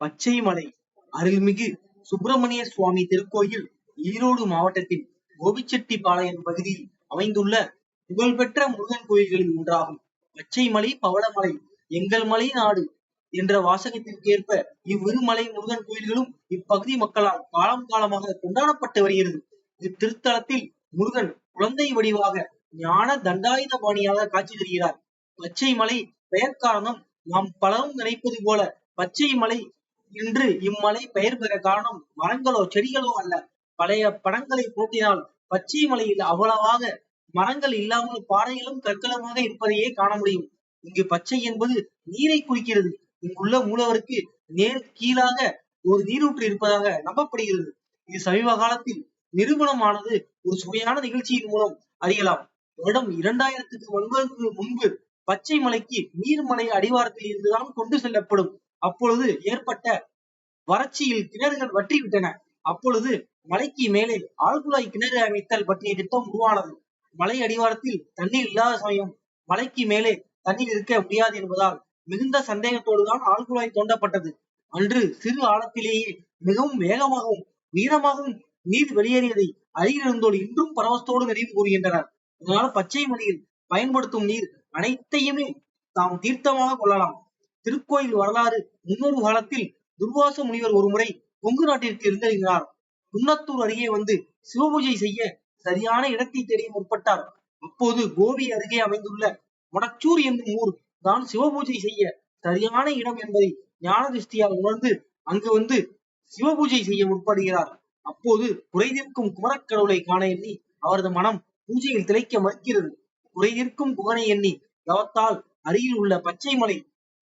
பச்சைமலை அருள்மிகு சுப்பிரமணிய சுவாமி திருக்கோயில் ஈரோடு மாவட்டத்தில் கோபிச்செட்டிப்பாளையம் பகுதியில் அமைந்துள்ள புகழ்பெற்ற முருகன் கோயில்களில் ஒன்றாகும். பச்சைமலை பவளமலை எங்கள் மலை நாடு என்ற வாசகத்திற்கு ஏற்ப இவ்விரு மலை முருகன் கோயில்களும் இப்பகுதி மக்களால் காலம் காலமாக கொண்டாடப்பட்டு வருகிறது. இத்திருத்தலத்தில் முருகன் குழந்தை வடிவாக ஞான தண்டாயுதபாணியாக காட்சி தருகிறார். பச்சை மலை பெயர் காரணம் நாம் பலரும் நினைப்பது போல பச்சை மலை என்று இம்மலை பெயர் பெற காரணம் மரங்களோ செடிகளோ அல்ல. பழைய படங்களை போட்டினால் பச்சை மலையில் அவ்வளவாக மரங்கள் இல்லாமல் பாறைகளும் கற்களுமாக இருப்பதையே காண முடியும். இங்கு பச்சை என்பது நீரை குறிக்கிறது. இங்குள்ள மூலவருக்கு நேர் கீழாக ஒரு நீரூற்று இருப்பதாக நம்பப்படுகிறது. இது சமீப காலத்தில் நிரூபணமானது ஒரு சுவையான நிகழ்ச்சியின் மூலம் அறியலாம். வருடம் 2000க்கு முன்பு பச்சை மலைக்கு நீர்மலை அடிவாரத்தில் இருந்துதான் கொண்டு செல்லப்படும். அப்பொழுது ஏற்பட்ட வறட்சியில் கிணறுகள் வற்றிவிட்டன. அப்பொழுது மலைக்கு மேலே ஆழ்குழாய் கிணறு அமைத்தல் பற்றிய திட்டம் உருவானது. மலை அடிவாரத்தில் தண்ணீர் இல்லாத சமயம் மலைக்கு மேலே தண்ணீர் இருக்க முடியாது என்பதால் மிகுந்த சந்தேகத்தோடுதான் ஆழ்குழாய் தோண்டப்பட்டது. அன்று சிறு ஆழத்திலேயே மிகவும் வேகமாகவும் வீரமாகவும் நீர் வெளியேறியதை அருகிலிருந்தோடு இன்றும் பரவசத்தோடு நினைவு கூறுகின்றனர். அதனால பச்சை மலையில் பயன்படுத்தும் நீர் அனைத்தையுமே தாம் தீர்த்தமாக கொள்ளலாம். திருக்கோயில் வரலாறு முன்னொரு காலத்தில் துர்வாச முனிவர் ஒரு முறை கொங்கு நாட்டிற்கு இருந்திருக்கிறார். குன்னத்தூர் அருகே வந்து சிவபூஜை செய்ய சரியான இடத்தை தேடி முற்பட்டார். அப்போது கோபி அருகே அமைந்துள்ள மொடச்சூர் என்னும் ஊர் தான் சிவபூஜை செய்ய சரியான இடம் என்பதை ஞான திருஷ்டியால் உணர்ந்து அங்கு வந்து சிவபூஜை செய்ய முற்படுகிறார். அப்போது குறைதீர்க்கும் குமரக்கடவுளை காண எண்ணி அவரது மனம் பூஜையில் திளைக்க மறுக்கிறது. குறைதீர்க்கும் குகனை எண்ணி தவத்தால் அருகில் உள்ள பச்சை மலை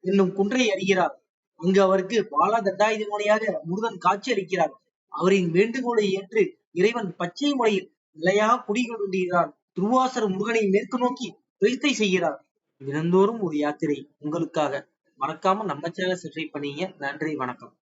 என்னும் குன்றை அறிகிறார். அங்கு அவருக்கு பாலா தண்டாயுதபாணியாக முருகன் காட்சி அளிக்கிறார். அவரின் வேண்டுகோளை ஏற்று இறைவன் பச்சை மலையில் நிலையாக குடிகொண்டிருக்கிறார். துர்வாசர் முருகனை மேற்கு நோக்கி பிரதிஷ்டை செய்கிறார். தினந்தோறும் ஒரு யாத்திரை உங்களுக்காக. மறக்காம நம்ம சேனலை சப்ஸ்கிரைப் பண்ணீங்க. நன்றி, வணக்கம்.